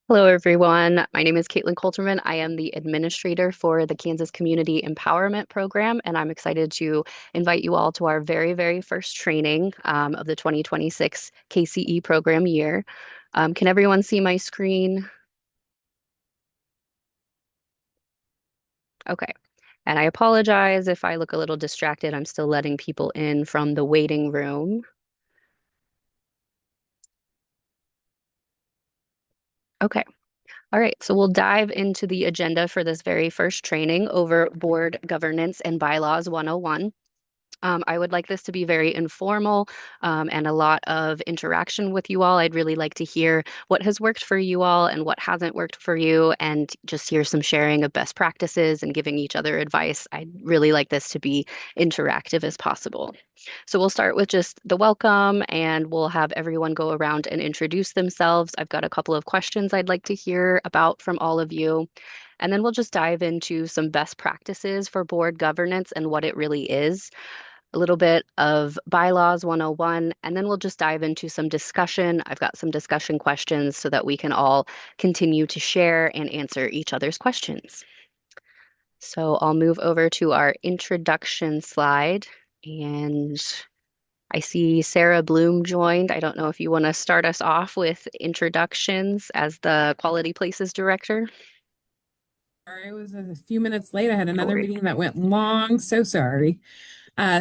Hello, everyone. My name is Caitlin Coulterman. I am the administrator for the Kansas Community Empowerment Program, and I'm excited to invite you all to our very, very first training of the 2026 KCE program year. Can everyone see my screen? Okay. And I apologize if I look a little distracted. I'm still letting people in from the waiting room. Okay. All right, so we'll dive into the agenda for this very first training over Board Governance and Bylaws 101. I would like this to be very informal and a lot of interaction with you all. I'd really like to hear what has worked for you all and what hasn't worked for you, and just hear some sharing of best practices and giving each other advice. I'd really like this to be interactive as possible. So we'll start with just the welcome and we'll have everyone go around and introduce themselves. I've got a couple of questions I'd like to hear about from all of you. And then we'll just dive into some best practices for board governance and what it really is, a little bit of Bylaws 101, and then we'll just dive into some discussion. I've got some discussion questions so that we can all continue to share and answer each other's questions. So I'll move over to our introduction slide, and I see Sarah Bloom joined. I don't know if you want to start us off with introductions as the Quality Places Director. Sorry, I was a few minutes late. I had No another worries. meeting that went long. So sorry.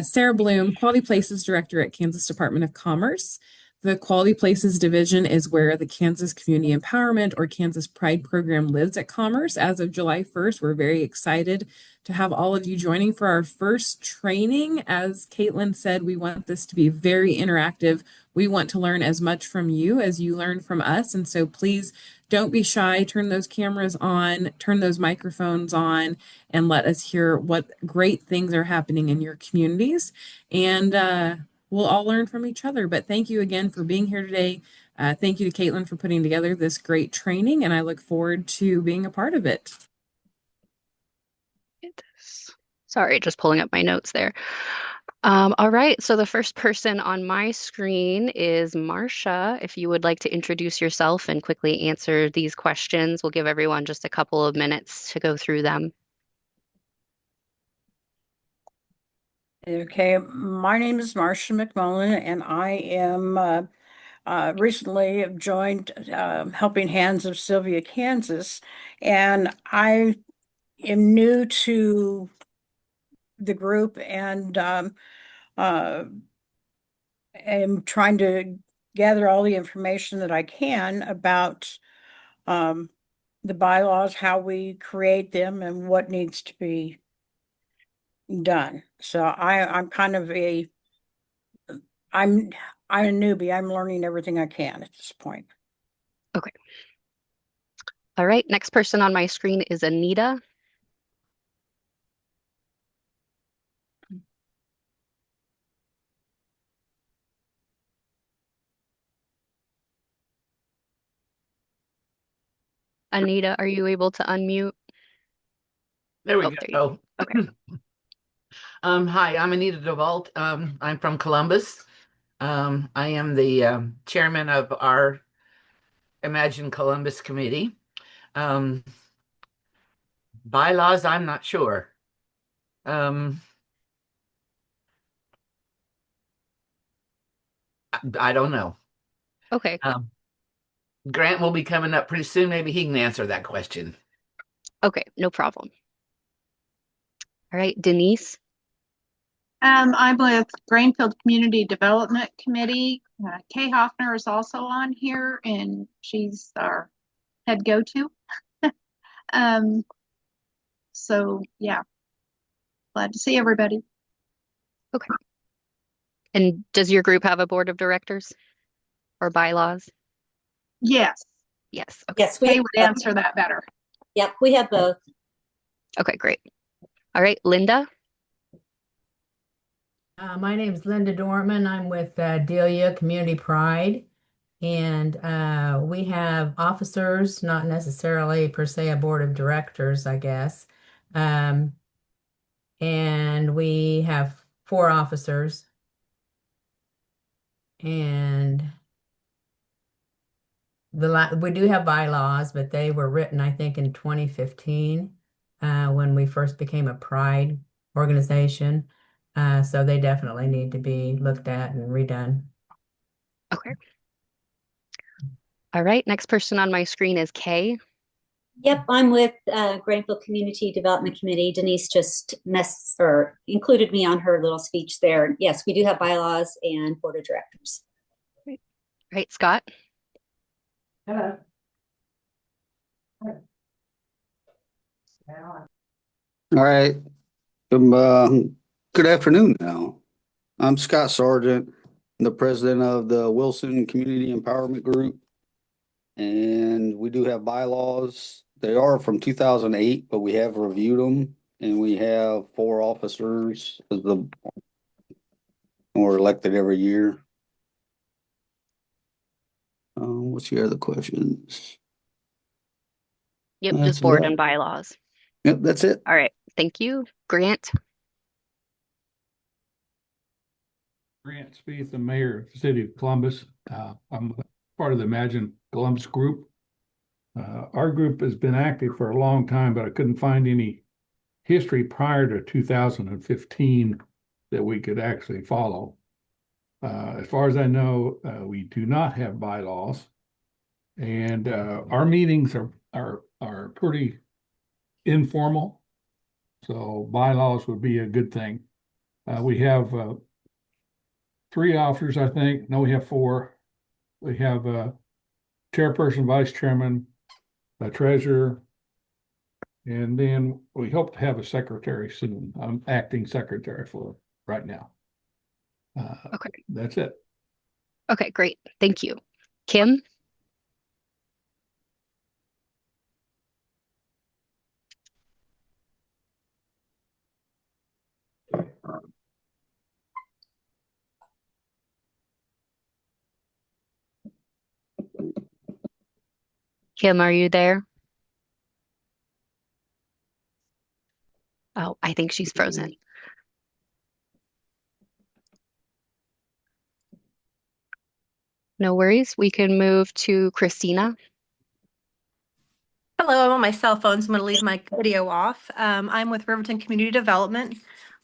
Sarah Bloom, Quality Places Director at Kansas Department of Commerce. The Quality Places Division is where the Kansas Community Empowerment or Kansas Pride program lives at Commerce. As of July 1st, we're very excited to have all of you joining for our first training. As Caitlin said, we want this to be very interactive. We want to learn as much from you as you learn from us. And so please don't be shy. Turn those cameras on, turn those microphones on, and let us hear what great things are happening in your communities. And we'll all learn from each other. But thank you again for being here today. Thank you to Caitlin for putting together this great training, and I look forward to being a part of it. Sorry, just pulling up my notes there. All right, so the first person on my screen is Marcia. If you would like to introduce yourself and quickly answer these questions, we'll give everyone just a couple of minutes to go through them. Okay, my name is Marcia McMullen, and I am recently have joined Helping Hands of Sylvia, Kansas, and I am new to the group and uh, am trying to gather all the information that I can about um, the bylaws, how we create them, and what needs to be done. So I'm kind of I'm I'm a newbie. I'm learning everything I can at this point. Okay. All right, next person on my screen is Anita. Anita, are you able to unmute? There Oh, we there you go. go. Okay. Hi, I'm Anita DeVault. I'm from Columbus. I am the chairman of our Imagine Columbus committee. Um, Bylaws, I'm not sure. Um, I don't know. Okay. Um, Grant will be coming up pretty soon. Maybe he can answer that question. Okay, no problem. All right, Denise. I'm with Grainfield Community Development Committee. Kay Hoffner is also on here, and she's our head go-to. Um, so yeah, glad to see everybody. Okay. And does your group have a board of directors or bylaws? Yes, Yes. Okay. Yes, we Kay have would both. answer that better. Yep, we have both. Okay, great. All right, Linda. My name is Linda Dorman. I'm with Delia Community Pride, and we have officers, not necessarily per se a board of directors, I guess. Um, and we have four officers, and We do have bylaws, but they were written, I think, in 2015 when we first became a Pride organization. So they definitely need to be looked at and redone. Okay. All right. Next person on my screen is Kay. Yep, I'm with Granville Community Development Committee. Denise just included me on her little speech there. Yes, we do have bylaws and board of directors. Right, Scott. Hello. All right. Good afternoon now. I'm Scott Sargent, the president of the Wilson Community Empowerment Group. And we do have bylaws. They are from 2008, but we have reviewed them and we have 4 officers as we're elected every year. What's your other questions? Yep, That's just board about- and bylaws. Yep, that's it. All right. Thank you. Grant. Grant Spieth, the mayor of the city of Columbus. I'm part of the Imagine Columbus group. Our group has been active for a long time, but I couldn't find any history prior to 2015 that we could actually follow. As far as I know, we do not have bylaws, and our meetings are pretty informal. So bylaws would be a good thing. We have 3 officers, I think. No, we have 4. We have a chairperson, vice chairman, a treasurer, and then we hope to have a secretary soon. I'm acting secretary for right now. Okay. That's it. Okay, great. Thank you. Kim. Kim, are you there? Oh, I think she's frozen. No worries. We can move to Christina. Hello, I'm on my cell phone, so I'm going to leave my video off. I'm with Riverton Community Development.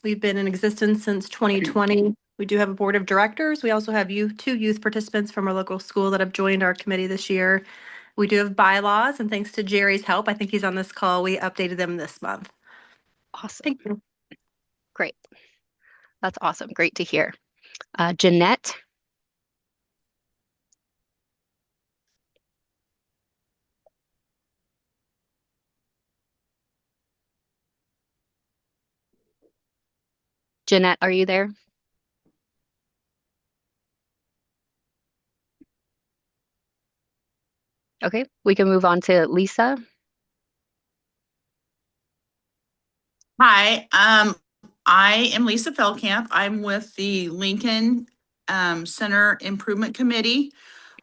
We've been in existence since 2020. We do have a board of directors. We also have 2 youth participants from our local school that have joined our committee this year. We do have bylaws, and thanks to Jerry's help, I think he's on this call, we updated them this month. Awesome. Thank you. Great. That's awesome. Great to hear. Jeanette. Jeanette, are you there? Okay, we can move on to Lisa. Hi, I am Lisa Feldkamp. I'm with the Lincoln Center Improvement Committee.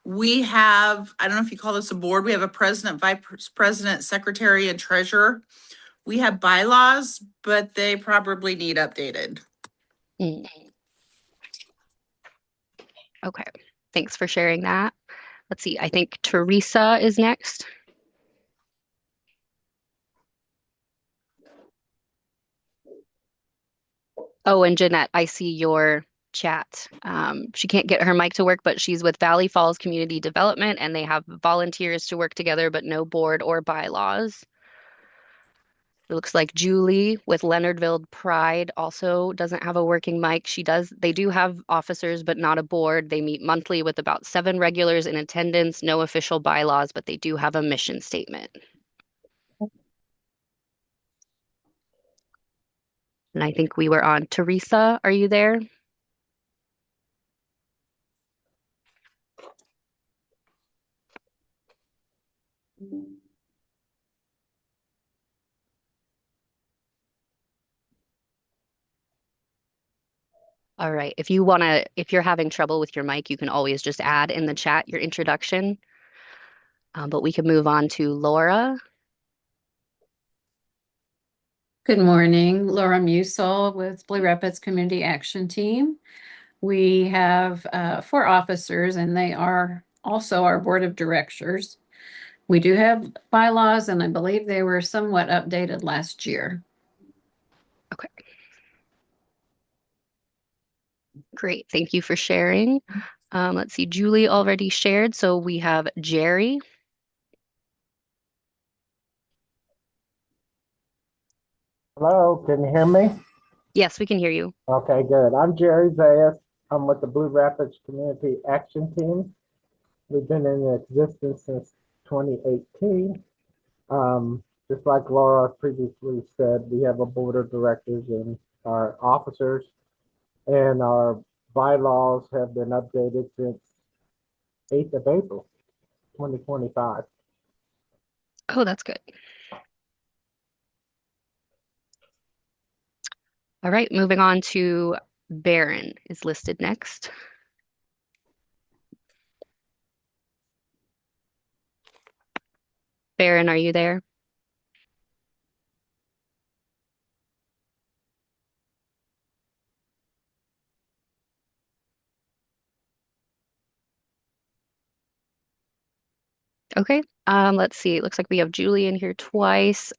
We have, I don't know if you call this a board, we have a president, vice president, secretary, and treasurer. We have bylaws, but they probably need updated. Mm. Okay, thanks for sharing that. Let's see, I think Teresa is next. Oh, and Jeanette, I see your chat. She can't get her mic to work, but she's with Valley Falls Community Development, and they have volunteers to work together, but no board or bylaws. It looks like Julie with Leonardville Pride also doesn't have a working mic. They do have officers, but not a board. They meet monthly with about 7 regulars in attendance, no official bylaws, but they do have a mission statement. And I think we were on. Teresa, are you there? All right. If you're having trouble with your mic, you can always just add in the chat your introduction. But we can move on to Laura. Good morning, Laura Musel with Blue Rapids Community Action Team. We have 4 officers, and they are also our board of directors. We do have bylaws, and I believe they were somewhat updated last year. Okay. Great. Thank you for sharing. Let's see, Julie already shared, so we have Jerry. Hello, can you hear me? Yes, we can hear you. Okay, good. I'm Jerry Zayas. I'm with the Blue Rapids Community Action Team. We've been in existence since 2018. Just like Laura previously said, we have a board of directors and our officers, and our bylaws have been updated since 8th of April, 2025. Oh, that's good. All right, moving on to Baron is listed next. Baron, are you there? Okay. Let's see. It looks like we have Julie in here twice.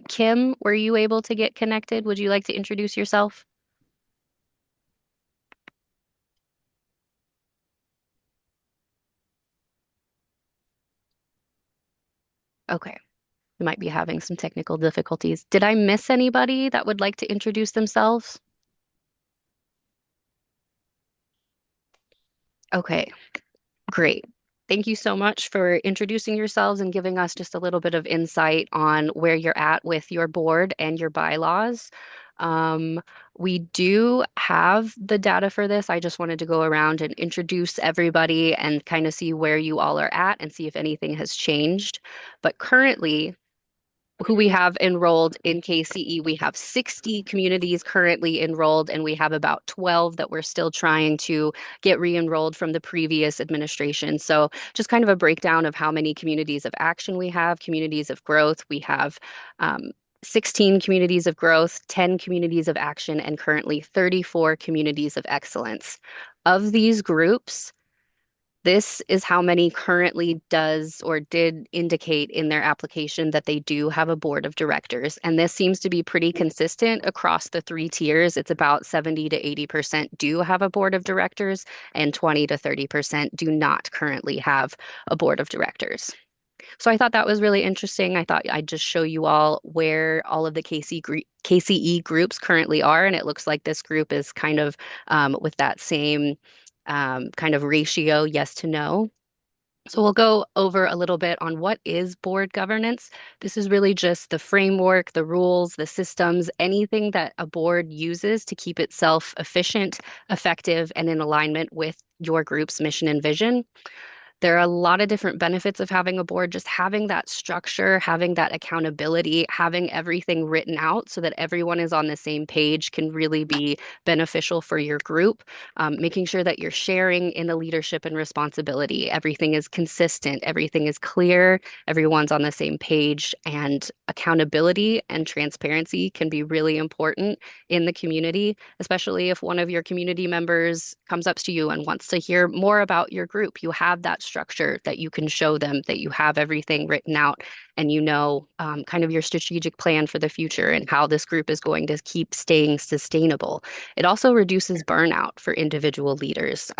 Kim, were you able to get connected? Would you like to introduce yourself? Okay. We might be having some technical difficulties. Did I miss anybody that would like to introduce themselves? Okay. Great. Thank you so much for introducing yourselves and giving us just a little bit of insight on where you're at with your board and your bylaws. Um, we do have the data for this. I just wanted to go around and introduce everybody and kind of see where you all are at and see if anything has changed. But currently, who we have enrolled in KCE. We have 60 communities currently enrolled, and we have about 12 that we're still trying to get re-enrolled from the previous administration. So just kind of a breakdown of how many communities of action we have, communities of growth. We have 16 communities of growth, 10 communities of action, and currently 34 communities of excellence. Of these groups, this is how many currently does or did indicate in their application that they do have a board of directors. And this seems to be pretty consistent across the three tiers. It's about 70 to 80% do have a board of directors, and 20 to 30% do not currently have a board of directors. So I thought that was really interesting. I thought I'd just show you all where all of the KCE groups currently are. And it looks like this group is kind of with that same kind of ratio, yes to no. So we'll go over a little bit on what is board governance. This is really just the framework, the rules, the systems, anything that a board uses to keep itself efficient, effective, and in alignment with your group's mission and vision. There are a lot of different benefits of having a board, just having that structure, having that accountability, having everything written out so that everyone is on the same page can really be beneficial for your group. Making sure that you're sharing in the leadership and responsibility. Everything is consistent, everything is clear, everyone's on the same page, and accountability and transparency can be really important in the community, especially if one of your community members comes up to you and wants to hear more about your group. You have that structure that you can show them, that you have everything written out, and you know kind of your strategic plan for the future and how this group is going to keep staying sustainable. It also reduces burnout for individual leaders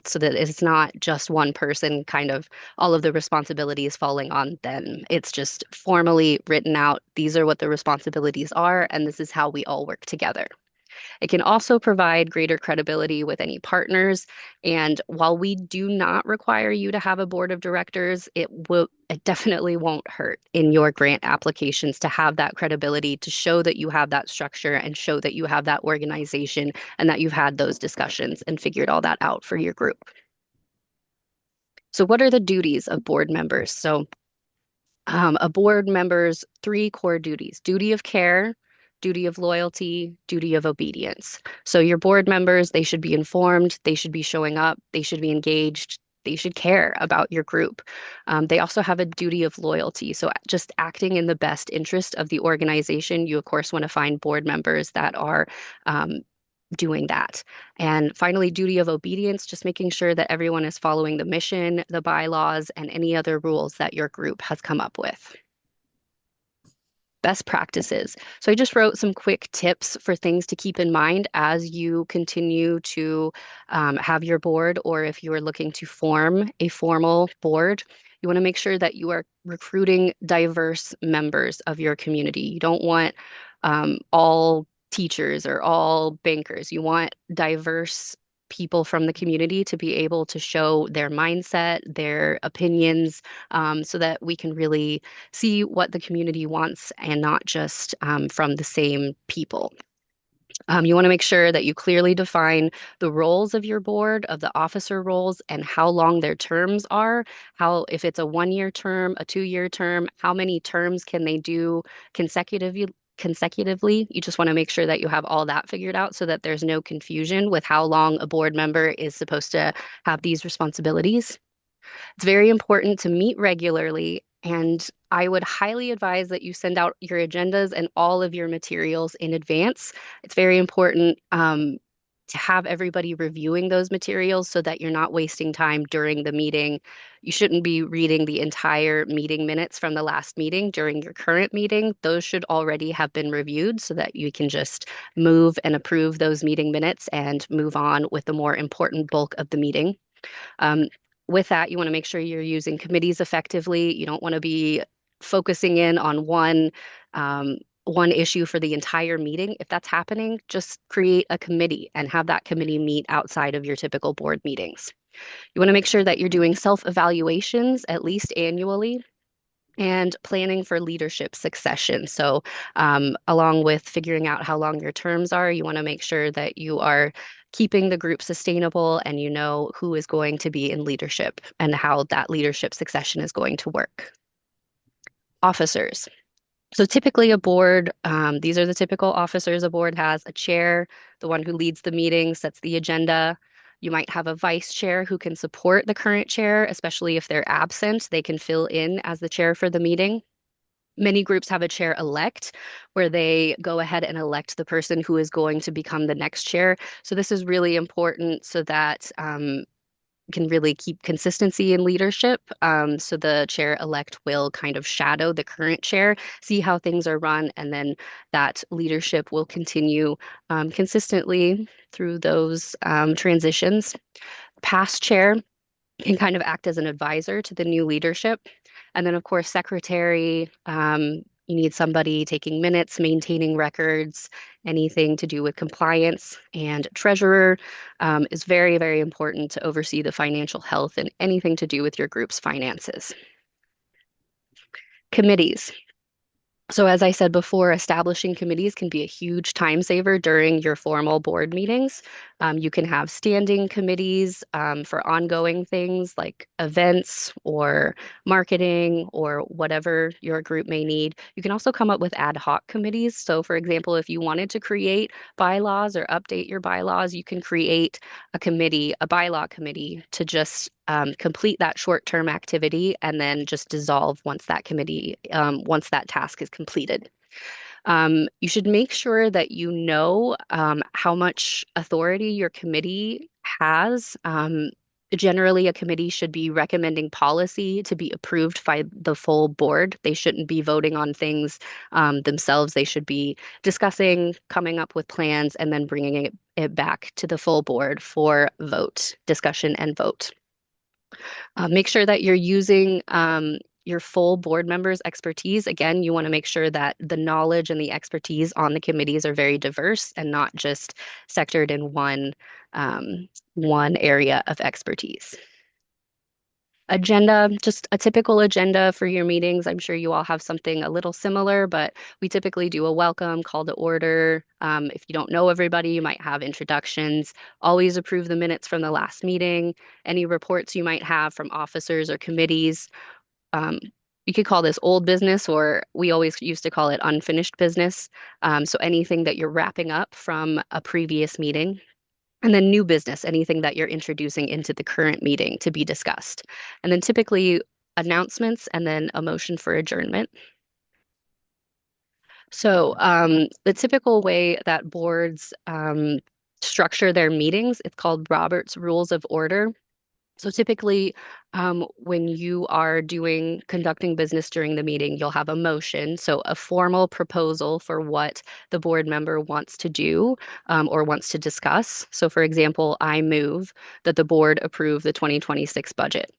so that it's not just one person, kind of all of the responsibilities falling on them. It's just formally written out. These are what the responsibilities are, and this is how we all work together. It can also provide greater credibility with any partners. And while we do not require you to have a board of directors, it definitely won't hurt in your grant applications to have that credibility, to show that you have that structure and show that you have that organization and that you've had those discussions and figured all that out for your group. So what are the duties of board members? So a board member's three core duties: duty of care, duty of loyalty, duty of obedience. So your board members, they should be informed, they should be showing up, they should be engaged, they should care about your group. They also have a duty of loyalty. So just acting in the best interest of the organization. You, of course, want to find board members that are doing that. And finally, duty of obedience, just making sure that everyone is following the mission, the bylaws, and any other rules that your group has come up with. Best practices. So I just wrote some quick tips for things to keep in mind as you continue to have your board, or if you are looking to form a formal board. You want to make sure that you are recruiting diverse members of your community. You don't want all teachers or all bankers. You want diverse people from the community to be able to show their mindset, their opinions, so that we can really see what the community wants and not just from the same people. You want to make sure that you clearly define the roles of your board, of the officer roles, and how long their terms are. How, if it's a 1-year term, a 2-year term, how many terms can they do consecutively. You just want to make sure that you have all that figured out so that there's no confusion with how long a board member is supposed to have these responsibilities. It's very important to meet regularly, and I would highly advise that you send out your agendas and all of your materials in advance. It's very important to have everybody reviewing those materials so that you're not wasting time during the meeting. You shouldn't be reading the entire meeting minutes from the last meeting during your current meeting. Those should already have been reviewed so that you can just move and approve those meeting minutes and move on with the more important bulk of the meeting. With that, you want to make sure you're using committees effectively. You don't want to be focusing in on one issue for the entire meeting. If that's happening, just create a committee and have that committee meet outside of your typical board meetings. You want to make sure that you're doing self-evaluations at least annually and planning for leadership succession. So, along with figuring out how long your terms are, you want to make sure that you are keeping the group sustainable and you know who is going to be in leadership and how that leadership succession is going to work. Officers. So typically a board, these are the typical officers a board has: a chair, the one who leads the meeting, sets the agenda. You might have a vice chair who can support the current chair, especially if they're absent, they can fill in as the chair for the meeting. Many groups have a chair elect where they go ahead and elect the person who is going to become the next chair. So this is really important so that can really keep consistency in leadership. So the chair elect will kind of shadow the current chair, see how things are run, and then that leadership will continue consistently through those transitions. Past chair can kind of act as an advisor to the new leadership. And then, of course, secretary, you need somebody taking minutes, maintaining records, anything to do with compliance. And treasurer is very, very important to oversee the financial health and anything to do with your group's finances. Committees. So as I said before, establishing committees can be a huge time saver during your formal board meetings. You can have standing committees for ongoing things like events or marketing or whatever your group may need. You can also come up with ad hoc committees. So for example, if you wanted to create bylaws or update your bylaws, you can create a committee, a bylaw committee, to just complete that short-term activity and then just dissolve once that committee, once that task is completed. You should make sure that you know how much authority your committee has. Generally, a committee should be recommending policy to be approved by the full board. They shouldn't be voting on things themselves. They should be discussing, coming up with plans, and then bringing it back to the full board for vote, discussion, and vote. Make sure that you're using your full board members' expertise. Again, you want to make sure that the knowledge and the expertise on the committees are very diverse and not just sectored in one area of expertise. Agenda, just a typical agenda for your meetings. I'm sure you all have something a little similar, but we typically do a welcome, call to order. If you don't know everybody, you might have introductions. Always approve the minutes from the last meeting. Any reports you might have from officers or committees. You could call this old business, or we always used to call it unfinished business. So anything that you're wrapping up from a previous meeting. And then new business, anything that you're introducing into the current meeting to be discussed. And then typically announcements and then a motion for adjournment. So the typical way that boards structure their meetings. It's called Robert's Rules of Order. So typically, when you are conducting business during the meeting, you'll have a motion, so a formal proposal for what the board member wants to do or wants to discuss. So for example, I move that the board approve the 2026 budget.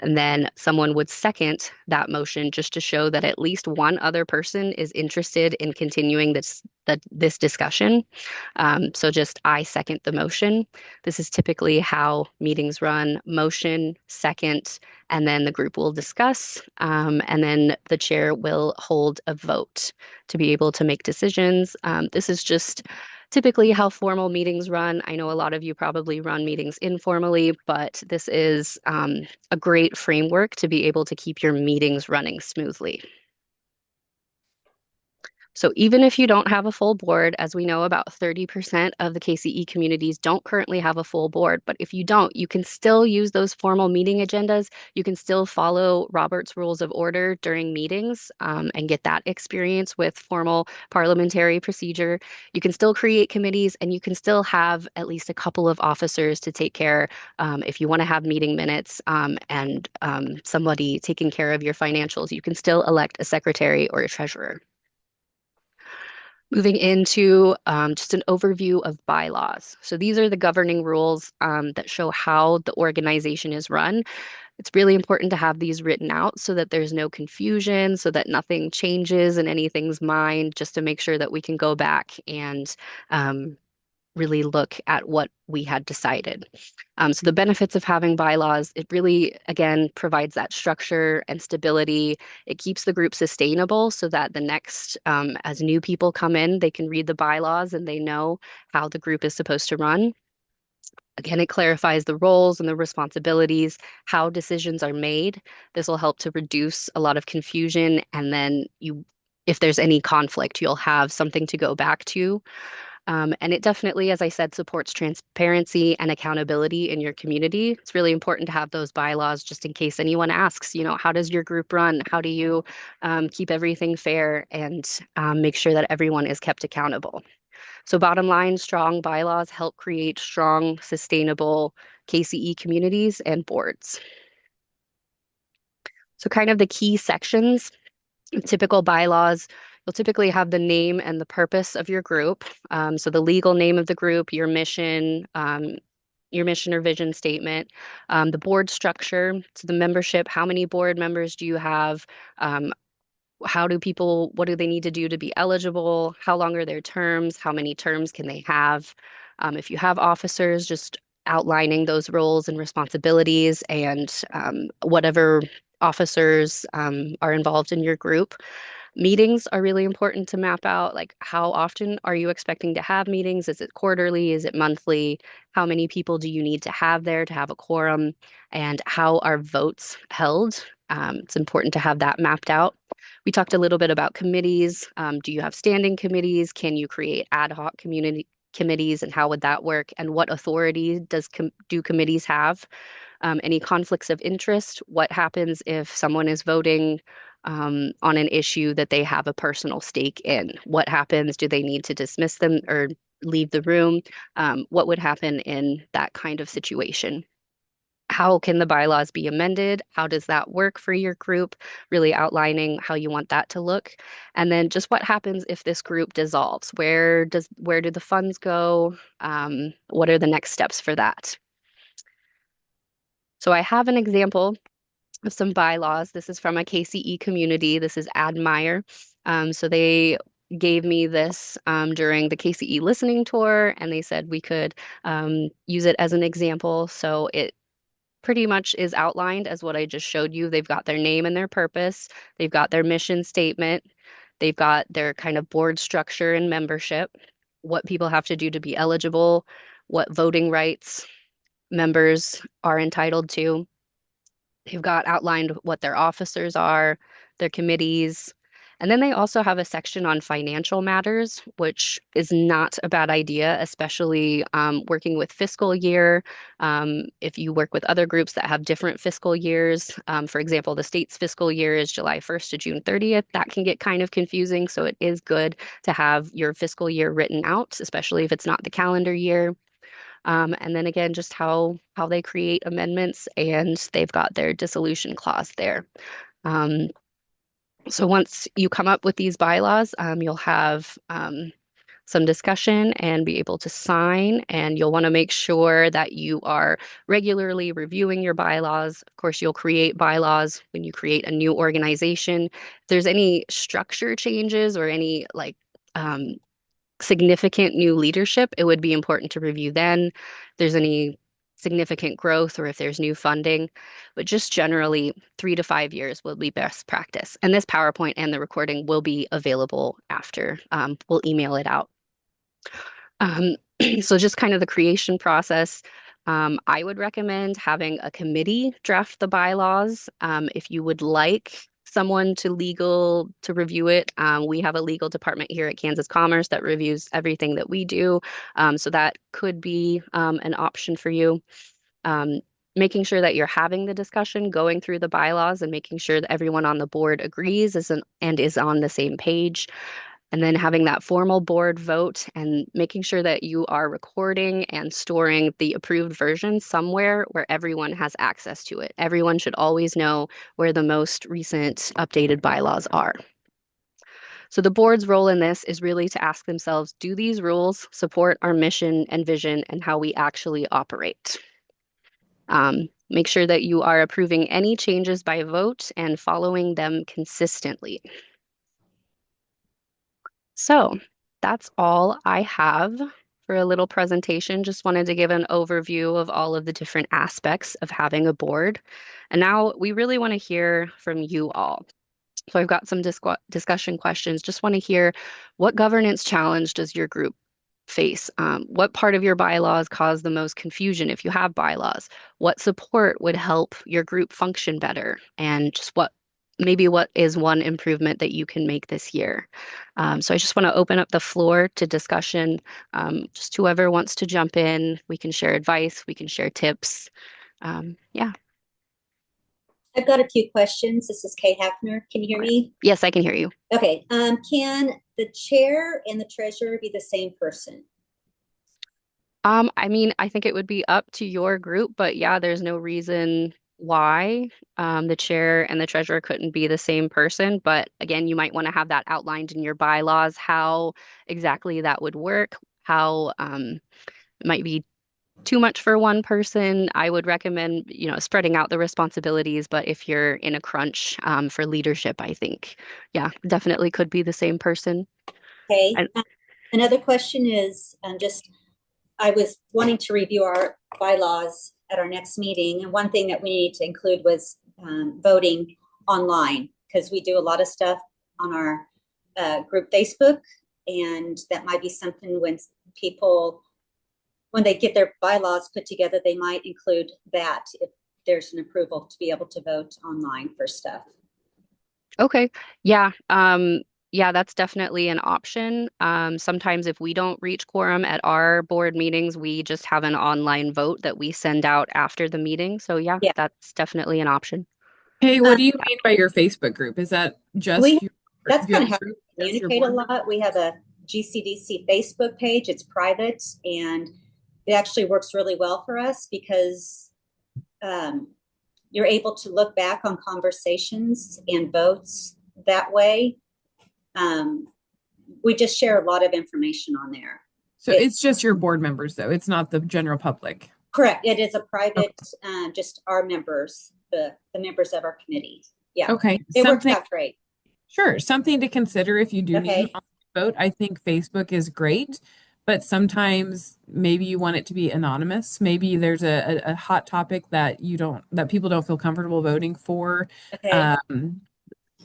And then someone would second that motion just to show that at least one other person is interested in continuing this discussion. So just I second the motion. This is typically how meetings run: motion, second, and then the group will discuss. And then the chair will hold a vote to be able to make decisions. This is just typically how formal meetings run. I know a lot of you probably run meetings informally, but this is a great framework to be able to keep your meetings running smoothly. So even if you don't have a full board, as we know, about 30% of the KCE communities don't currently have a full board. But if you don't, you can still use those formal meeting agendas. You can still follow Robert's Rules of Order during meetings and get that experience with formal parliamentary procedure. You can still create committees, and you can still have at least a couple of officers to take care if you want to have meeting minutes and somebody taking care of your financials. You can still elect a secretary or a treasurer. Moving into just an overview of bylaws. So these are the governing rules that show how the organization is run. It's really important to have these written out so that there's no confusion, so that nothing changes in anything's mind, just to make sure that we can go back and really look at what we had decided. So the benefits of having bylaws, it really, again, provides that structure and stability. It keeps the group sustainable so that the next, as new people come in, they can read the bylaws and they know how the group is supposed to run. Again, it clarifies the roles and the responsibilities, how decisions are made. This will help to reduce a lot of confusion. And then if there's any conflict, you'll have something to go back to. And it definitely, as I said, supports transparency and accountability in your community. It's really important to have those bylaws just in case anyone asks, how does your group run? How do you keep everything fair and make sure that everyone is kept accountable? So bottom line, strong bylaws help create strong, sustainable KCE communities and boards. So kind of the key sections. Typical bylaws, you'll typically have the name and the purpose of your group. So the legal name of the group, your mission or vision statement, the board structure, so the membership, how many board members do you have? What do they need to do to be eligible? How long are their terms? How many terms can they have? If you have officers, just outlining those roles and responsibilities and whatever officers are involved in your group. Meetings are really important to map out, like how often are you expecting to have meetings? Is it quarterly? Is it monthly? How many people do you need to have there to have a quorum? And how are votes held? It's important to have that mapped out. We talked a little bit about committees. Do you have standing committees? Can you create ad hoc committees, and how would that work? And what authority do committees have? Any conflicts of interest? What happens if someone is voting on an issue that they have a personal stake in? What happens? Do they need to dismiss them or leave the room? What would happen in that kind of situation? How can the bylaws be amended? How does that work for your group? Really outlining how you want that to look. And then just what happens if this group dissolves? Where do the funds go? What are the next steps for that? So I have an example of some bylaws. This is from a KCE community. This is Admire. So they gave me this during the KCE listening tour, and they said we could use it as an example. So it pretty much is outlined as what I just showed you. They've got their name and their purpose. They've got their mission statement. They've got their kind of board structure and membership, what people have to do to be eligible, what voting rights members are entitled to. They've got outlined what their officers are, their committees, And then they also have a section on financial matters, which is not a bad idea, especially working with fiscal year. If you work with other groups that have different fiscal years, for example, the state's fiscal year is July 1st to June 30th. That can get kind of confusing. So it is good to have your fiscal year written out, especially if it's not the calendar year. And then again, just how they create amendments, and they've got their dissolution clause there. So once you come up with these bylaws, you'll have some discussion and be able to sign, and you'll want to make sure that you are regularly reviewing your bylaws. Of course, you'll create bylaws when you create a new organization. If there's any structure changes or any like significant new leadership, it would be important to review then. If there's any significant growth or if there's new funding, but just generally 3 to 5 years will be best practice. And this PowerPoint and the recording will be available after. We'll email it out. So just kind of the creation process. I would recommend having a committee draft the bylaws. If you would like someone to review it, we have a legal department here at Kansas Commerce that reviews everything that we do. So that could be an option for you. Making sure that you're having the discussion, going through the bylaws, and making sure that everyone on the board agrees and is on the same page. And then having that formal board vote and making sure that you are recording and storing the approved version somewhere where everyone has access to it. Everyone should always know where the most recent updated bylaws are. So the board's role in this is really to ask themselves, do these rules support our mission and vision and how we actually operate? Make sure that you are approving any changes by vote and following them consistently. So that's all I have for a little presentation. Just wanted to give an overview of all of the different aspects of having a board. And now we really want to hear from you all. So I've got some discussion questions. Just want to hear, what governance challenge does your group face? What part of your bylaws cause the most confusion if you have bylaws? What support would help your group function better? And just what is one improvement that you can make this year? So I just want to open up the floor to discussion. Just whoever wants to jump in, we can share advice, we can share tips. Yeah. I've got a few questions. This is Kay Hafner. Can you hear me? Yes, I can hear you. Okay. Can the chair and the treasurer be the same person? I mean, I think it would be up to your group, but yeah, there's no reason why the chair and the treasurer couldn't be the same person. But again, you might want to have that outlined in your bylaws, how exactly that would work, how it might be too much for one person. I would recommend, spreading out the responsibilities, but if you're in a crunch for leadership, I think, yeah, definitely could be the same person. Okay. Another question is I was wanting to review our bylaws at our next meeting. And one thing that we need to include was voting online, because we do a lot of stuff on our group Facebook. And that might be something when they get their bylaws put together, they might include that if there's an approval to be able to vote online for stuff. Okay. Yeah. Yeah, that's definitely an option. Sometimes if we don't reach quorum at our board meetings, we just have an online vote that we send out after the meeting. So yeah, that's definitely an option. Hey, what do you mean by your Facebook group? Is that just that's kind of how we communicate a lot. We have a GCDC Facebook page. It's private, and it actually works really well for us because you're able to look back on conversations and votes that way. We just share a lot of information on there. So it's just your board members, though. It's not the general public. Correct. It is a private, just our members, the members of our committee. Yeah. Okay. It works out great. Sure. Something to consider if you do need to vote. I think Facebook is great, but sometimes maybe you want it to be anonymous. Maybe there's a hot topic that people don't feel comfortable voting for. Okay.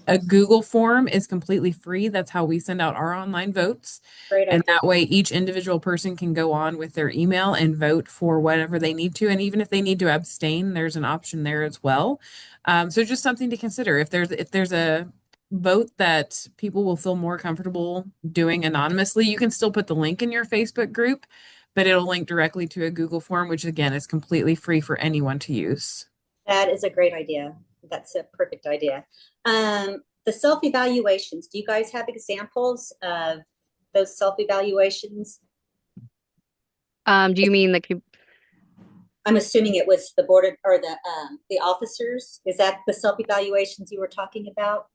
A Google form is completely free. That's how we send out our online votes. Great idea. And that way each individual person can go on with their email and vote for whatever they need to. And even if they need to abstain, there's an option there as well. So just something to consider. If there's a vote that people will feel more comfortable doing anonymously. You can still put the link in your Facebook group, but it'll link directly to a Google form, which again is completely free for anyone to use. That is a great idea. That's a perfect idea. The self-evaluations, do you guys have examples of those self-evaluations? Do you mean I'm assuming it was the board or the officers. Is that the self-evaluations you were talking about?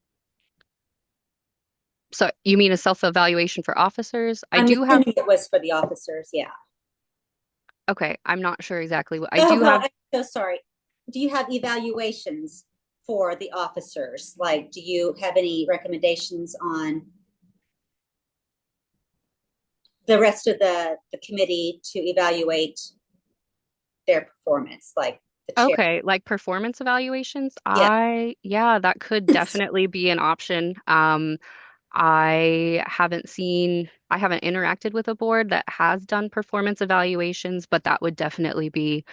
so you mean a self-evaluation for officers? I I'm do have, assuming it was for the officers, yeah. okay, I'm not sure exactly what I Oh, do well, have. I'm so sorry. Do you have evaluations for the officers? Like, do you have any recommendations on the rest of the committee to evaluate their performance, like the chair? Okay, like performance evaluations. Yeah. Yeah, that could definitely be an option. I haven't interacted with a board that has done performance evaluations, but that would definitely be,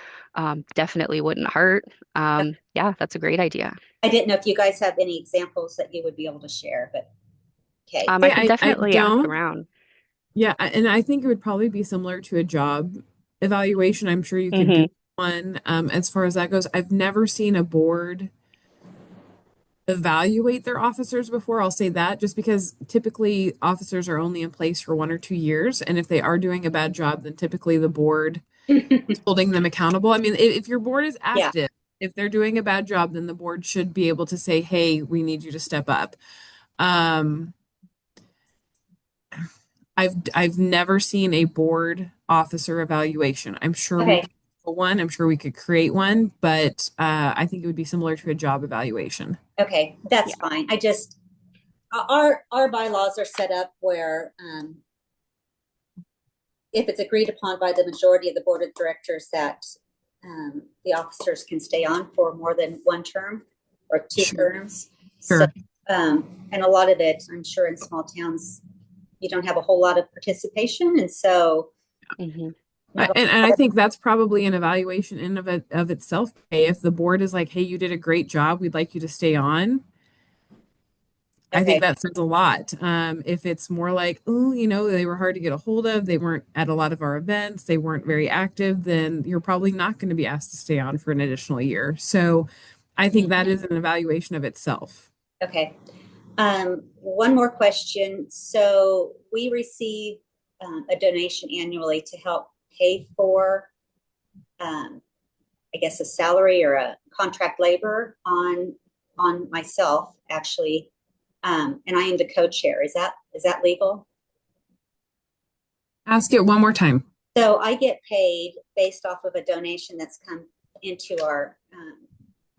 definitely wouldn't hurt. Yeah, that's a great idea. I didn't know if you guys have any examples that you would be able to share, but okay. I can I definitely ask don't. around. Yeah, and I think it would probably be similar to a job evaluation. I'm sure you could Hmm. do one. As far as that goes, I've never seen a board evaluate their officers before. I'll say that just because typically officers are only in place for 1 or 2 years. And if they are doing a bad job, then typically the board is holding them accountable. I mean, if your board is Yeah. active, if they're doing a bad job, then the board should be able to say, hey, we need you to step up. Um, I've never seen a board officer evaluation. I'm sure we Okay. could do one. I'm sure we could create one, but I think it would be similar to a job evaluation. Okay, that's Yeah. fine. I just our bylaws are set up where if it's agreed upon by the majority of the board of directors that the officers can stay on for more than one term or two Sure. terms. Sure. So, and a lot of it, I'm sure in small towns, you don't have a whole lot of participation. And so, Hmm. And I think that's probably an evaluation in of itself. Hey, if the board is like, hey, you did a great job, we'd like you to stay on. I think that says a lot. If it's more like, oh, they were hard to get a hold of, they weren't at a lot of our events, they weren't very active, then you're probably not going to be asked to stay on for an additional year. So I think that is an evaluation of itself. okay. One more question. So we receive a donation annually to help pay for, I guess, a salary or a contract labor on myself, actually. And I am the co-chair. Is that legal? Ask it one more time. So I get paid based off of a donation that's come into our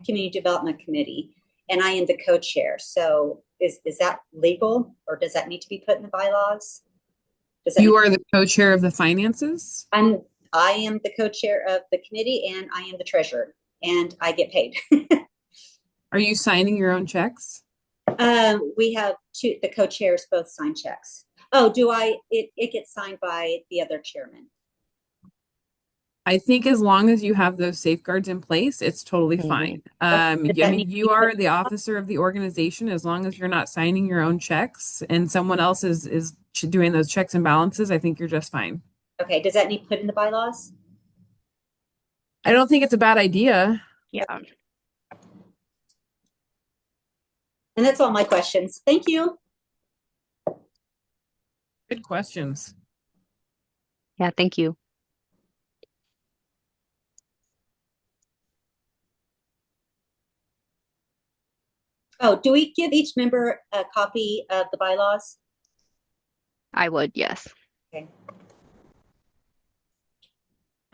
community development committee, and I am the co-chair. So is that legal, or does that need to be put in the bylaws? You are the co-chair of the finances? I am the co-chair of the committee, and I am the treasurer, and I get paid. Are you signing your own checks? We have the co-chairs both sign checks. Oh, do I? It gets signed by the other chairman. I think as long as you have those safeguards in place, it's totally fine. I mean, you are the officer of the organization. As long as you're not signing your own checks and someone else is doing those checks and balances, I think you're just fine. Okay. Does that need put in the bylaws? I don't think it's a bad idea. Yeah. And that's all my questions. Thank you. Good questions. Yeah, thank you. Oh, do we give each member a copy of the bylaws? I would, yes. Okay.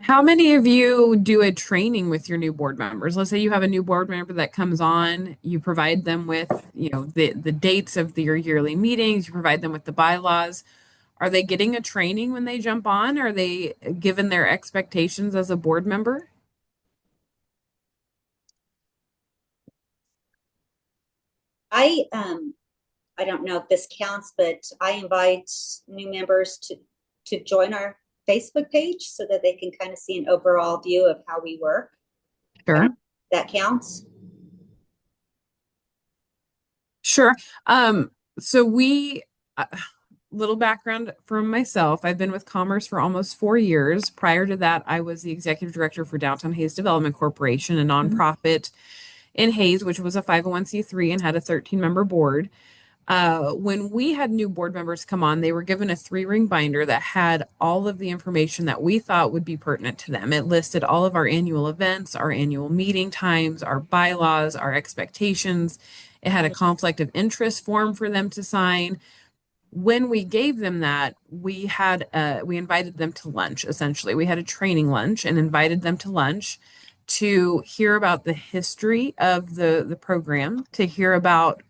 How many of you do a training with your new board members? Let's say you have a new board member that comes on, you provide them with, the dates of your yearly meetings, you provide them with the bylaws. Are they getting a training when they jump on? Are they given their expectations as a board member? I don't know if this counts, but I invite new members to join our Facebook page so that they can kind of see an overall view of how we work. Sure. That counts. Sure. So little background from myself. I've been with Commerce for almost 4 years. Prior to that, I was the executive director for Downtown Hayes Development Corporation, a nonprofit in Hayes, which was a 501c3 and had a 13-member board. When we had new board members come on, they were given a 3-ring binder that had all of the information that we thought would be pertinent to them. It listed all of our annual events, our annual meeting times, our bylaws, our expectations. It had a conflict of interest form for them to sign. When we gave them that, we invited them to lunch. Essentially, we had a training lunch and invited them to lunch to hear about the history of the program, to hear about,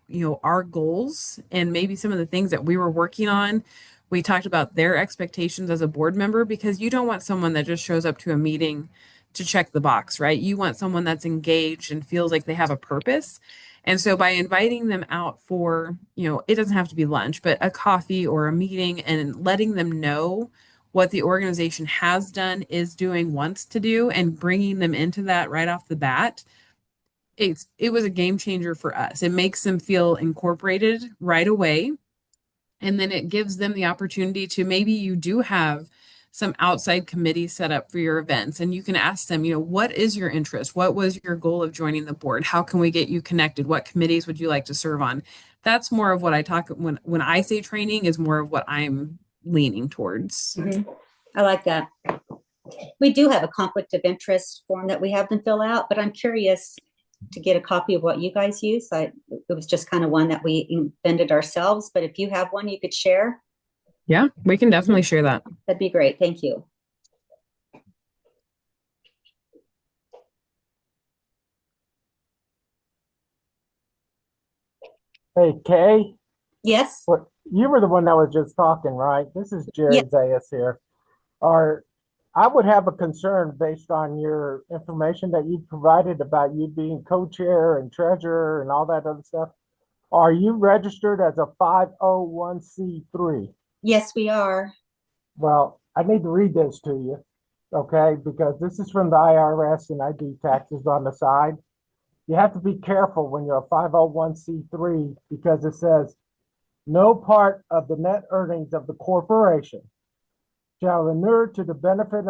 our goals and maybe some of the things that we were working on. We talked about their expectations as a board member, because you don't want someone that just shows up to a meeting to check the box, right? You want someone that's engaged and feels like they have a purpose. And so by inviting them out for, it doesn't have to be lunch, but a coffee or a meeting, and letting them know what the organization has done, is doing, wants to do, and bringing them into that right off the bat, it was a game changer for us. It makes them feel incorporated right away. And then it gives them the opportunity to, maybe you do have some outside committees set up for your events, and you can ask them, what is your interest? What was your goal of joining the board? How can we get you connected? What committees would you like to serve on? That's more of what I talk when I say training, is more of what I'm leaning towards. I like that. We do have a conflict of interest form that we have them fill out, but I'm curious to get a copy of what you guys use. It was just kind of one that we invented ourselves, but if you have one you could share. Yeah, we can definitely share that. That'd be great. Thank you. Hey, Kay. Yes. What, you were the one that was just talking, right? This is Jerry Zayas here. I would have a concern based on your information that you provided about you being co-chair and treasurer and all that other stuff. Are you registered as a 501c3? Yes, we are. Well, I need to read this to you, okay? Because this is from the IRS and I do taxes on the side. You have to be careful when you're a 501c3, because it says, no part of the net earnings of the corporation shall inure to the benefit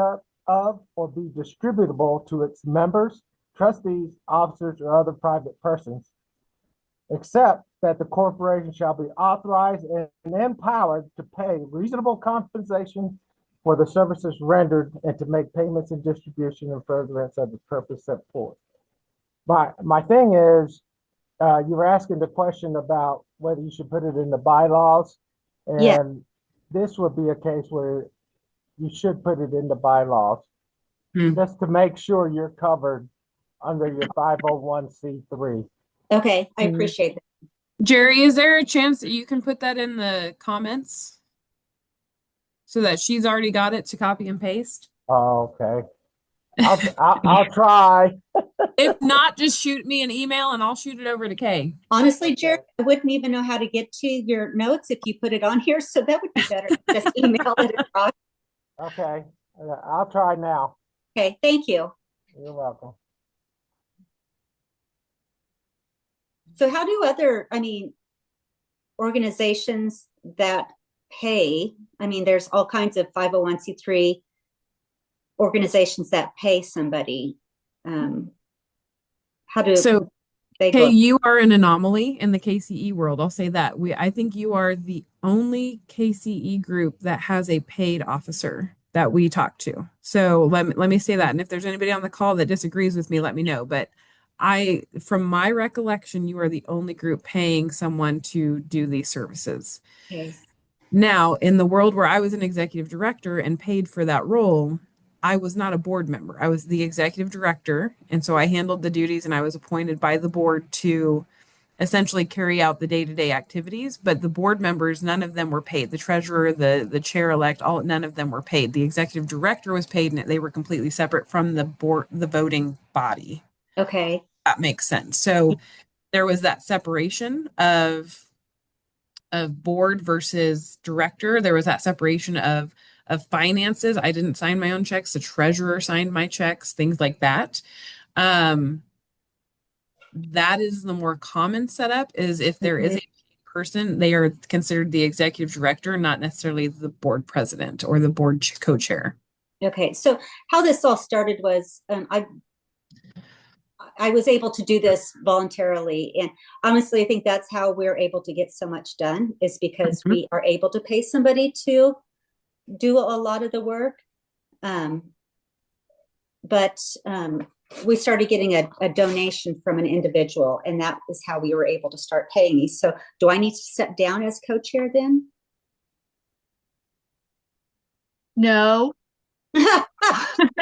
of or be distributable to its members, trustees, officers, or other private persons, except that the corporation shall be authorized and empowered to pay reasonable compensation for the services rendered and to make payments and distribution in furtherance of the purpose set forth. My thing is, you were asking the question about whether you should put it in the bylaws, and this would be a case where you should put it in the bylaws, just to make sure you're covered under your 501c3. Okay, I appreciate that. Jerry, is there a chance that you can put that in the comments so that she's already got it to copy and paste? Oh, okay. I'll try. If not, just shoot me an email and I'll shoot it over to Kay. Honestly, Jerry, I wouldn't even know how to get to your notes if you put it on here, so that would be better. Just email it across. Okay, I'll try now. Okay, thank you. You're welcome. So how do other, organizations that pay, there's all kinds of 501c3 organizations that pay somebody. How do they go? You are an anomaly in the KCE world. I'll say that. I think you are the only KCE group that has a paid officer that we talk to. So let me say that. And if there's anybody on the call that disagrees with me, let me know. But from my recollection, you are the only group paying someone to do these services. Okay. Now, in the world where I was an executive director and paid for that role, I was not a board member. I was the executive director. And so I handled the duties and I was appointed by the board to essentially carry out the day-to-day activities. But the board members, none of them were paid. The treasurer, the chair-elect, none of them were paid. The executive director was paid and they were completely separate from the board, the voting body. Okay. That makes sense. So there was that separation of board versus director. There was that separation of finances. I didn't sign my own checks. The treasurer signed my checks, things like that. that is the more common setup, is if there is a person, they are considered the executive director, not necessarily the board president or the board co-chair. Okay, so how this all started was I was able to do this voluntarily, and honestly, I think that's how we're able to get so much done, is because we are able to pay somebody to do a lot of the work. But we started getting a donation from an individual, and that is how we were able to start paying these. So do I need to step down as co-chair then? No.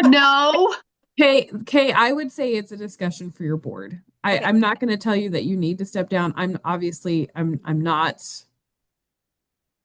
No. Kay, I would say it's a discussion for your board. I'm not going to tell you that you need to step down. I'm not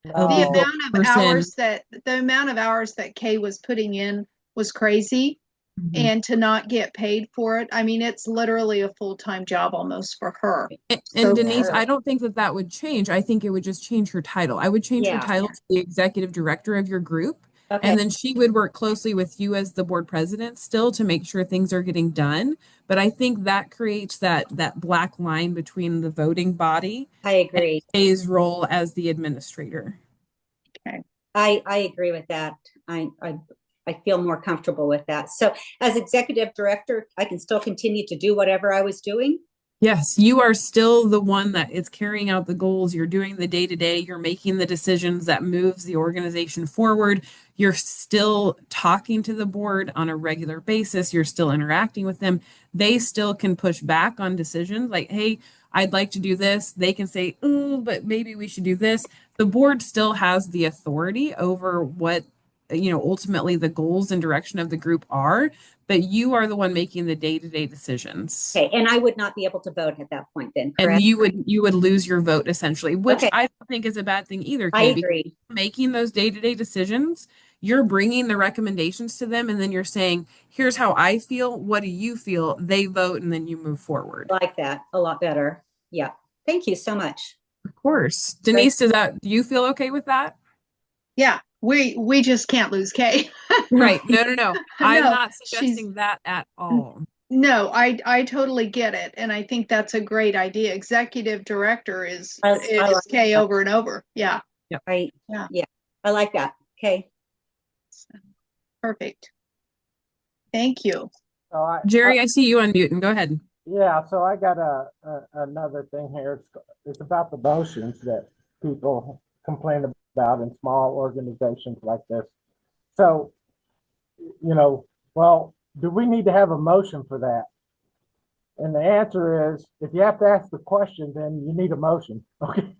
The a legal amount of person. the amount of hours that Kay was putting in was crazy. Mhm. And to not get paid for it, I mean, it's literally a full-time job almost for her. And So Denise, for I don't think that would change. I think it would just change her title. I would change her Yeah. title to the executive director of your group. Okay. And then she would work closely with you as the board president still to make sure things are getting done. But I think that creates that black line between the voting body I agree. and Kay's role as the administrator. Okay. I agree with that. I feel more comfortable with that. So as executive director, I can still continue to do whatever I was doing. Yes, you are still the one that is carrying out the goals. You're doing the day-to-day. You're making the decisions that moves the organization forward. You're still talking to the board on a regular basis. You're still interacting with them. They still can push back on decisions like, hey, I'd like to do this. They can say, oh, but maybe we should do this. The board still has the authority over what, ultimately the goals and direction of the group are, but you are the one making the day-to-day decisions. Okay, and I would not be able to vote at that point then, And correct? you would lose your vote essentially, which Okay. I don't think is a bad thing either, I Kay, because agree. making those day-to-day decisions, you're bringing the recommendations to them, and then you're saying, here's how I feel. What do you feel? They vote, and then you move forward. Like that a lot better. Yeah. Thank you so much. Of course. Denise, do you feel okay with that? Yeah, we just can't lose Kay. Right. No. I'm No, not suggesting that at all. No, I totally get it, and I think that's a great idea. Executive director is I like Kay that. over and over. Yeah. Yep. Yeah. I like that. Okay. Perfect. Thank you. So Jerry, I see you on mute, and go ahead. Yeah, so I got another thing here. It's about the motions that people complain about in small organizations like this. So, well, do we need to have a motion for that? And the answer is, if you have to ask the question, then you need a motion. Okay,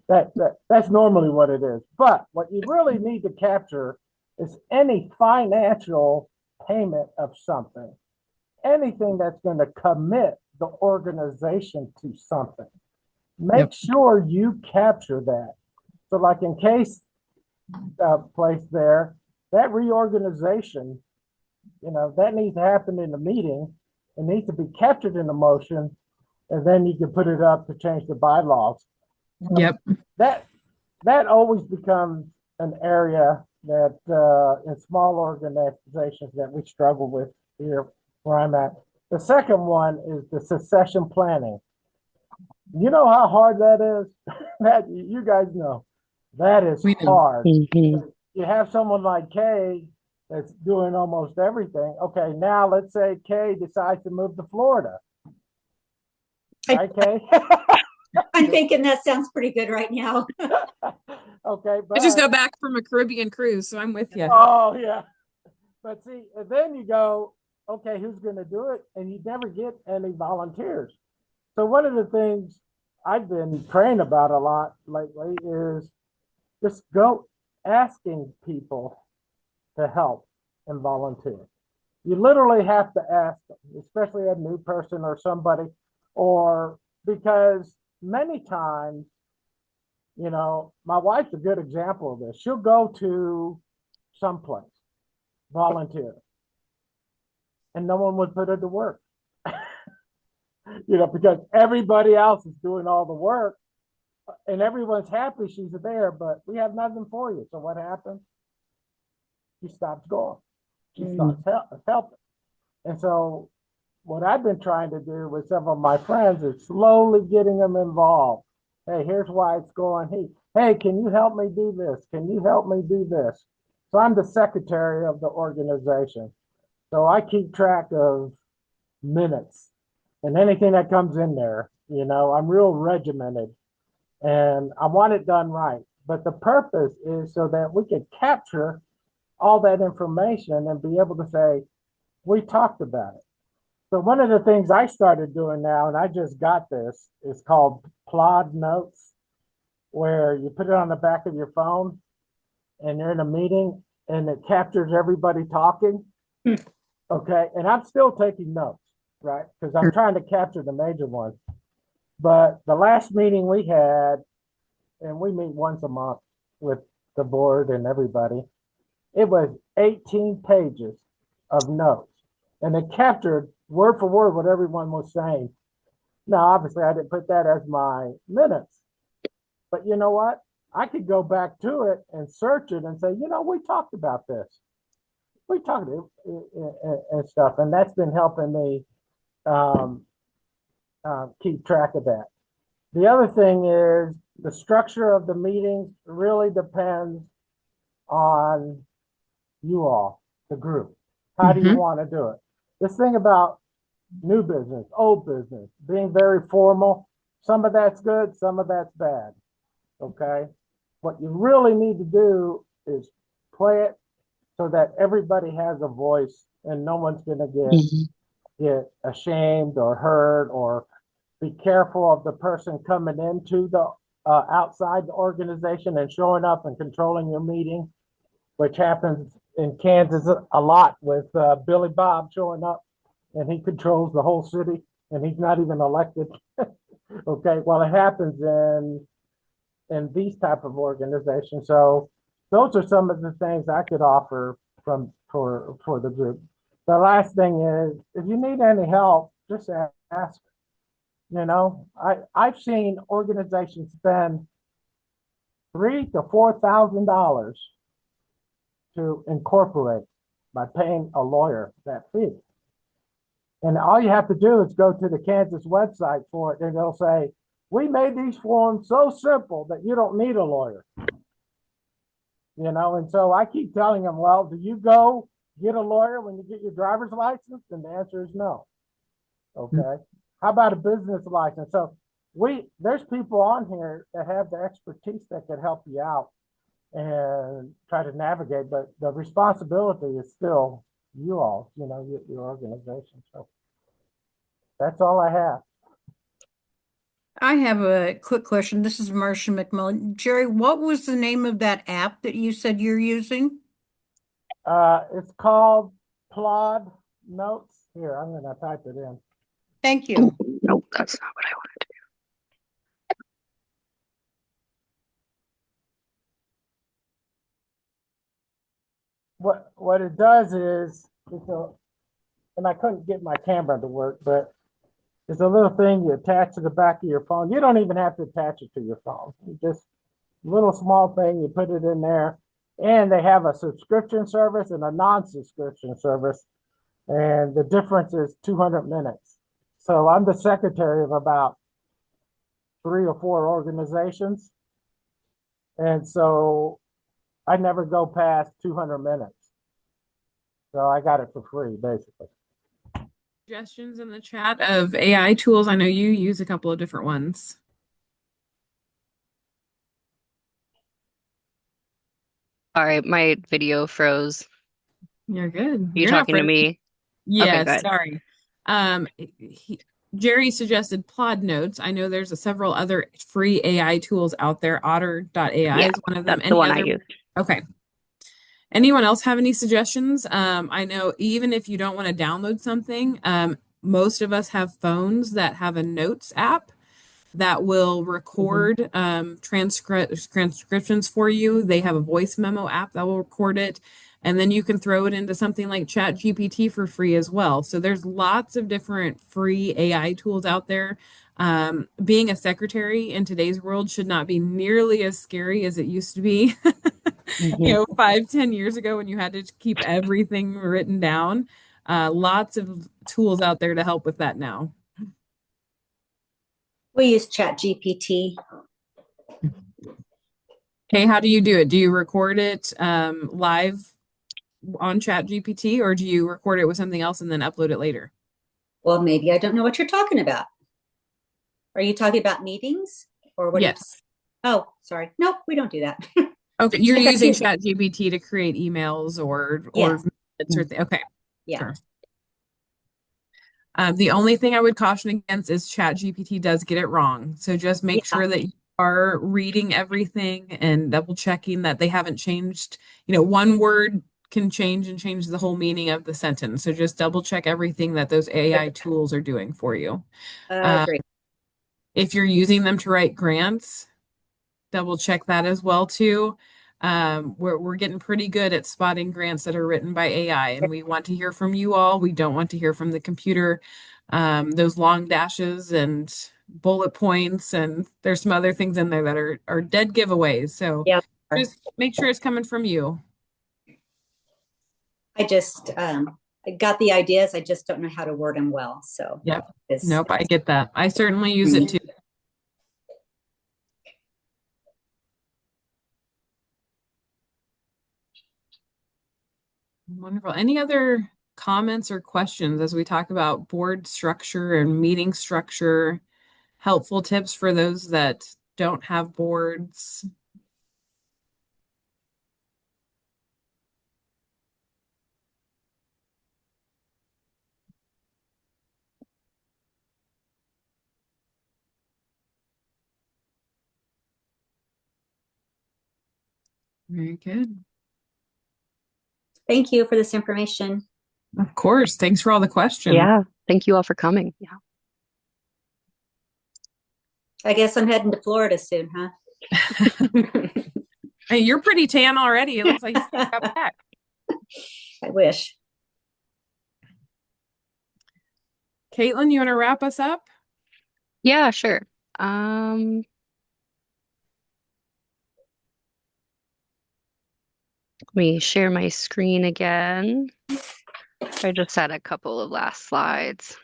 that's normally what it is. But what you really need to capture is any financial payment of something, anything that's going to commit the organization to something. Make sure you capture that. So like in case place there, that reorganization, that needs to happen in the meeting. It needs to be captured in the motion, and then you can put it up to change the bylaws. Yep. That always becomes an area that in small organizations that we struggle with here where I'm at. The second one is the succession planning. You know how hard that is? That you guys know. That is hard. Mm-hmm. You have someone like Kay that's doing almost everything. Okay, now let's say Kay decides to move to Florida. Right, Kay? I'm thinking that sounds pretty good right now. Okay, but I just got back from a Caribbean cruise, so I'm with you. Oh, yeah. But see, and then you go, okay, who's going to do it? And you never get any volunteers. So one of the things I've been praying about a lot lately is just go asking people to help and volunteer. You literally have to ask them, especially a new person or somebody, or because many times, my wife's a good example of this. She'll go to someplace, volunteer, and no one would put her to work. Because everybody else is doing all the work and everyone's happy she's there, but we have nothing for you. So what happens? She stops going. She stops helping. And so what I've been trying to do with some of my friends is slowly getting them involved. Hey, here's why it's going. Hey, can you help me do this? Can you help me do this? So I'm the secretary of the organization. So I keep track of minutes and anything that comes in there. You know, I'm real regimented and I want it done right. But the purpose is so that we can capture all that information and be able to say, we talked about it. So one of the things I started doing now, and I just got this, is called Plod Notes, where you put it on the back of your phone and you're in a meeting and it captures everybody talking. Okay. And I'm still taking notes, right? Because I'm trying to capture the major ones. But the last meeting we had, and we meet once a month with the board and everybody, it was 18 pages of notes. And it captured word for word what everyone was saying. Now, obviously, I didn't put that as my minutes. But you know what? I could go back to it and search it and say, you know, we talked about this. We talked and stuff. And that's been helping me keep track of that. The other thing is the structure of the meetings really depends on you all, the group. How do you want to do it? This thing about new business, old business, being very formal, some of that's good, some of that's bad. Okay. What you really need to do is play it so that everybody has a voice and no one's going to get ashamed or hurt, or be careful of the person coming into the outside the organization and showing up and controlling your meeting, which happens in Kansas a lot with Billy Bob showing up and he controls the whole city and he's not even elected. Okay, well, it happens in these type of organizations. So those are some of the things I could offer for the group. The last thing is, if you need any help, just ask. You know, I've seen organizations spend $3,000 to $4,000 to incorporate by paying a lawyer that fee. And all you have to do is go to the Kansas website for it, and they'll say, we made these forms so simple that you don't need a lawyer. You know, and so I keep telling them, well, do you go get a lawyer when you get your driver's license? And the answer is no. Okay. How about a business license? So there's people on here that have the expertise that could help you out and try to navigate, but the responsibility is still you all, you know, your organization. So that's all I have. I have a quick question. This is Marcia McMullen. Jerry, what was the name of that app that you said you're using? It's called Plod Notes. Here, I'm going to type it in. Thank you. Oh, no, that's not what I wanted to What it does is, and I couldn't get my camera to work, but it's a little thing you attach to the back of your phone. You don't even have to attach it to your phone. You just little small thing, you put it in there. And they have a subscription service and a non-subscription service. And the difference is 200 minutes. So I'm the secretary of about 3 or 4 organizations. And so I never go past 200 minutes. So I got it for free, basically. Suggestions in the chat of AI tools. I know you use a couple of different ones. All right, my video froze. You're good. Are you You're not talking to frozen. me? Okay, Yes, good. sorry. Jerry suggested Plod Notes. I know there's several other free AI tools out there. Otter.ai Yeah, is one of them. that's the Any one I other? use. Okay. Anyone else have any suggestions? I know even if you don't want to download something, most of us have phones that have a notes app that will record transcriptions for you. They have a voice memo app that will record it. And then you can throw it into something like ChatGPT for free as well. So there's lots of different free AI tools out there. Being a secretary in today's world should not be nearly as scary as it used to be. You know, 5-10 years ago when you had to keep everything written down. Lots of tools out there to help with that now. We use ChatGPT. Okay, how do you do it? Do you record it live on ChatGPT, or do you record it with something else and then upload it later? Well, maybe I don't know what you're talking about. Are you talking about meetings or what? Yes. Oh, sorry. Nope, we don't do that. Okay, you're using ChatGPT to create emails or Yes. okay, Yeah. sure. The only thing I would caution against is ChatGPT does get it wrong. So just make sure that you are reading everything and double checking that they haven't changed. You know, one word can change and change the whole meaning of the sentence. So just double check everything that those AI tools are doing for you. Great. If you're using them to write grants, double check that as well too. We're getting pretty good at spotting grants that are written by AI, and we want to hear from you all. We don't want to hear from the computer. Those long dashes and bullet points, and there's some other things in there that are dead giveaways. So just make sure it's coming from you. I just I got the ideas. I just don't know how to word them well. So Nope, I get that. I certainly use it too. Wonderful. Any other comments or questions as we talk about board structure and meeting structure? Helpful tips for those that don't have boards? Very good. Thank you for this information. Of course. Thanks for all the questions. Yeah. Thank you all for coming. Yeah. I guess I'm heading to Florida soon, huh? Hey, you're pretty tan already. It looks like you got back. I wish. Caitlin, you want to wrap us up? Yeah, sure. Let me share my screen again. I just had a couple of last slides.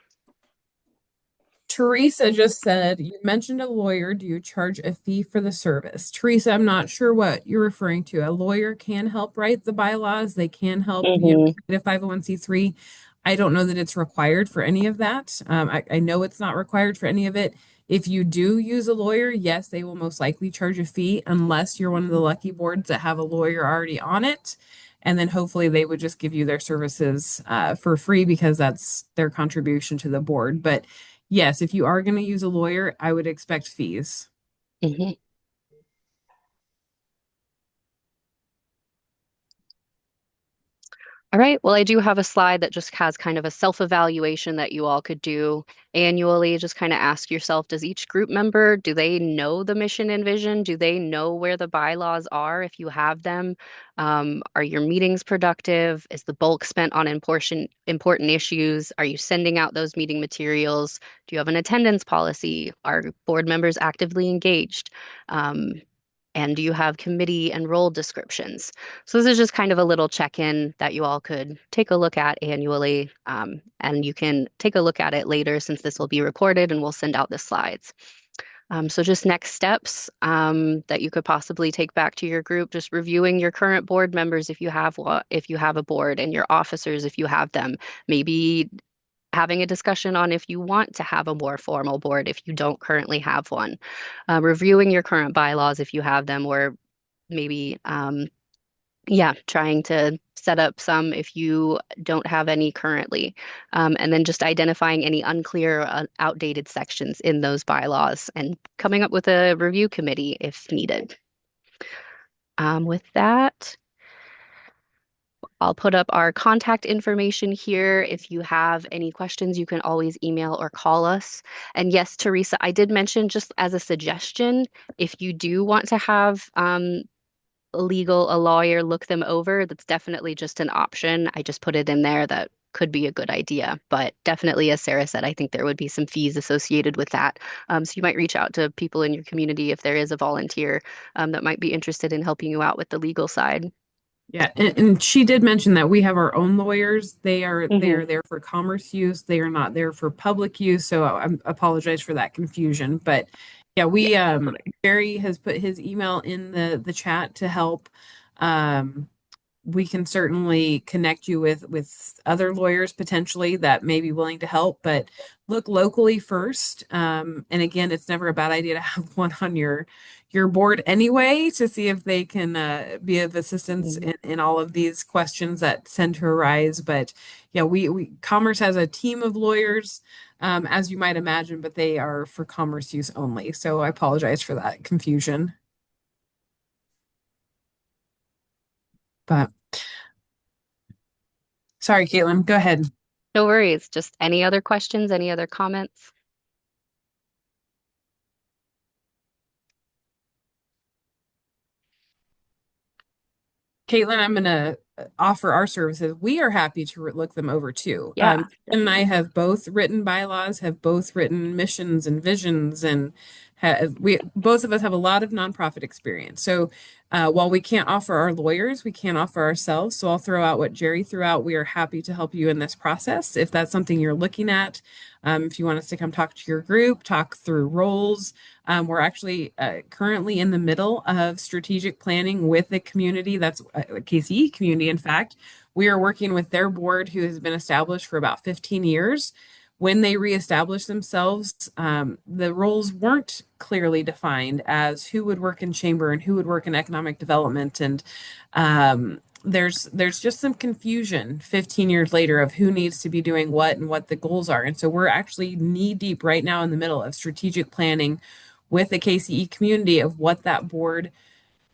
Teresa just said, you mentioned a lawyer. Do you charge a fee for the service? Teresa, I'm not sure what you're referring to. A lawyer can help write the bylaws. They can help you create a 501c3. I don't know that it's required for any of that. I know it's not required for any of it. If you do use a lawyer, yes, they will most likely charge a fee unless you're one of the lucky boards that have a lawyer already on it. And then hopefully they would just give you their services for free because that's their contribution to the board. But yes, if you are going to use a lawyer, I would expect fees. All right. Well, I do have a slide that just has kind of a self-evaluation that you all could do annually. Just kind of ask yourself, does each group member, do they know the mission and vision? Do they know where the bylaws are if you have them? Are your meetings productive? Is the bulk spent on important issues? Are you sending out those meeting materials? Do you have an attendance policy? Are board members actively engaged? And do you have committee and role descriptions? So this is just kind of a little check-in that you all could take a look at annually. And you can take a look at it later since this will be recorded and we'll send out the slides. So just next steps that you could possibly take back to your group, just reviewing your current board members if you have a board, and your officers if you have them. Maybe having a discussion on if you want to have a more formal board if you don't currently have one. Reviewing your current bylaws if you have them, or maybe trying to set up some if you don't have any currently. And then just identifying any unclear, outdated sections in those bylaws and coming up with a review committee if needed. With that, I'll put up our contact information here. If you have any questions, you can always email or call us. And yes, Teresa, I did mention just as a suggestion, if you do want to have a lawyer look them over, that's definitely just an option. I just put it in there that could be a good idea. But definitely, as Sarah said, I think there would be some fees associated with that. So you might reach out to people in your community if there is a volunteer that might be interested in helping you out with the legal side. Yeah, and she did mention that we have our own lawyers. They are Mhm. there for commerce use. They are not there for public use. So I apologize for that confusion. But yeah, we Yeah, totally. Barry has put his email in the chat to help. Um, we can certainly connect you with other lawyers potentially that may be willing to help, but look locally first. And again, it's never a bad idea to have one on your board anyway to see if they can be of assistance Mhm. in all of these questions that tend to arise. But yeah, we Commerce has a team of lawyers, as you might imagine, but they are for commerce use only. So I apologize for that confusion. But sorry, Caitlin, go ahead. No worries. Just any other questions, any other comments? Caitlin, I'm going to offer our services. We are happy to look them over too. Yeah, Jen and I definitely. have both written bylaws, have both written missions and visions, and we both of us have a lot of nonprofit experience. So while we can't offer our lawyers, we can offer ourselves. So I'll throw out what Jerry threw out. We are happy to help you in this process if that's something you're looking at. If you want us to come talk to your group, talk through roles. We're actually currently in the middle of strategic planning with the community. That's a KCE community, in fact. We are working with their board, who has been established for about 15 years. When they reestablished themselves, the roles weren't clearly defined as who would work in chamber and who would work in economic development. And there's just some confusion 15 years later of who needs to be doing what and what the goals are. And so we're actually knee deep right now in the middle of strategic planning with the KCE community of what that board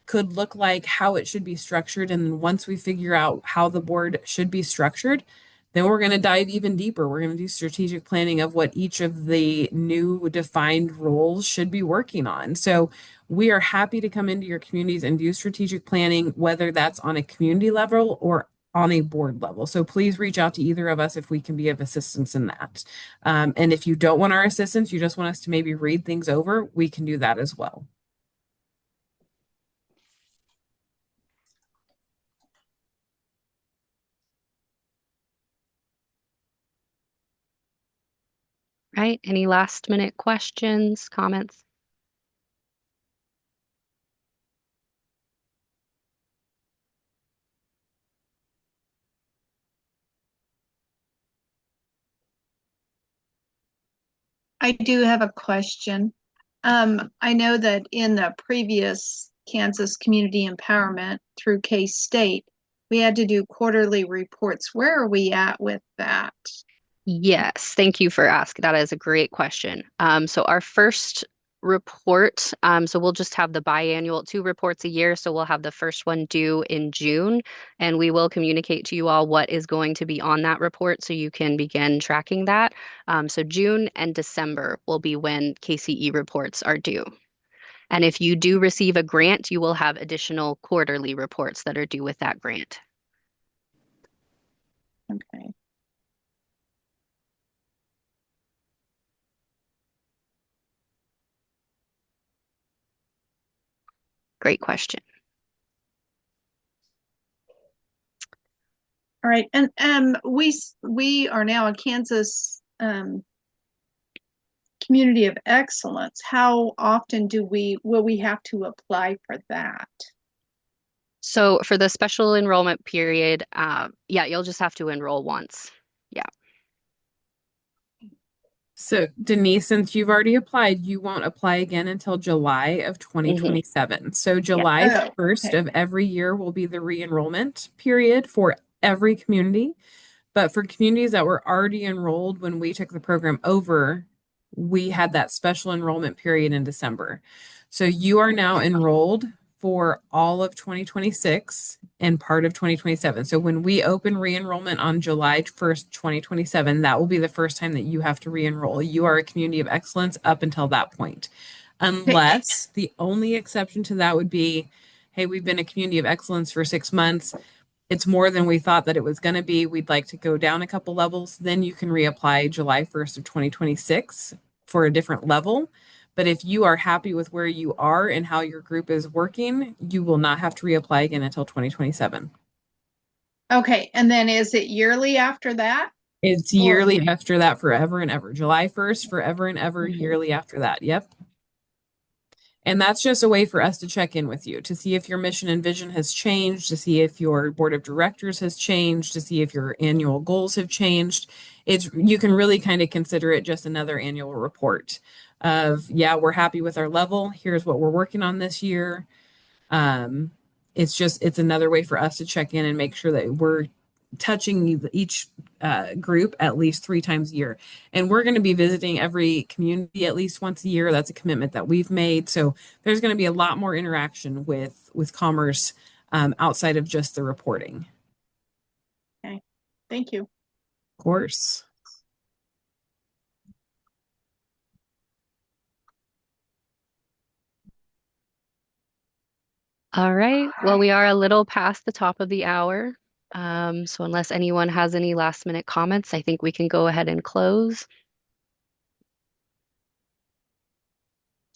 could look like, how it should be structured. And once we figure out how the board should be structured, then we're going to dive even deeper. We're going to do strategic planning of what each of the new defined roles should be working on. So we are happy to come into your communities and do strategic planning, whether that's on a community level or on a board level. So please reach out to either of us if we can be of assistance in that. And if you don't want our assistance, you just want us to maybe read things over, we can do that as well. Right. Any last minute questions, comments? I do have a question. I know that in the previous Kansas Community Empowerment through K-State, we had to do quarterly reports. Where are we at with that? Yes, thank you for asking. That is a great question. So our first report, so we'll just have the biannual 2 reports a year. So we'll have the first one due in June, and we will communicate to you all what is going to be on that report so you can begin tracking that. So June and December will be when KCE reports are due. And if you do receive a grant, you will have additional quarterly reports that are due with that grant. Okay. Great question. All right, and we are now a Kansas Community of Excellence. How often will we have to apply for that? So for the special enrollment period, yeah, you'll just have to enroll once. Yeah. So Denise, since you've already applied, you won't apply again until July of Hmm. 2027. So Yeah. July Oh, 1st okay. of every year will be the re-enrollment period for every community. But for communities that were already enrolled when we took the program over, we had that special enrollment period in December. So you are now enrolled for all of 2026 and part of 2027. So when we open re-enrollment on July 1st, 2027, that will be the first time that you have to re-enroll. You are a community of excellence up until that point. Unless the only exception to that would be, hey, we've been a community of excellence for 6 months. It's more than we thought that it was going to be. We'd like to go down a couple levels. Then you can reapply July 1st of 2026 for a different level. But if you are happy with where you are and how your group is working, you will not have to reapply again until 2027. Okay, and then is it yearly after that? It's Or- yearly after that, forever and ever. July 1st, forever and ever, Mhm. yearly after that. Yep. And that's just a way for us to check in with you, to see if your mission and vision has changed, to see if your board of directors has changed, to see if your annual goals have changed. You can really kind of consider it just another annual report of, yeah, we're happy with our level. Here's what we're working on this year. It's another way for us to check in and make sure that we're touching each group at least 3 times a year. And we're going to be visiting every community at least once a year. That's a commitment that we've made. So there's going to be a lot more interaction with Commerce outside of just the reporting. Okay, thank you. Of course. All right. Well, we are a little past the top of the hour. So unless anyone has any last minute comments, I think we can go ahead and close.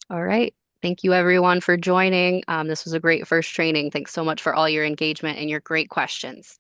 All right. Thank you everyone for joining. This was a great first training. Thanks so much for all your engagement and your great questions.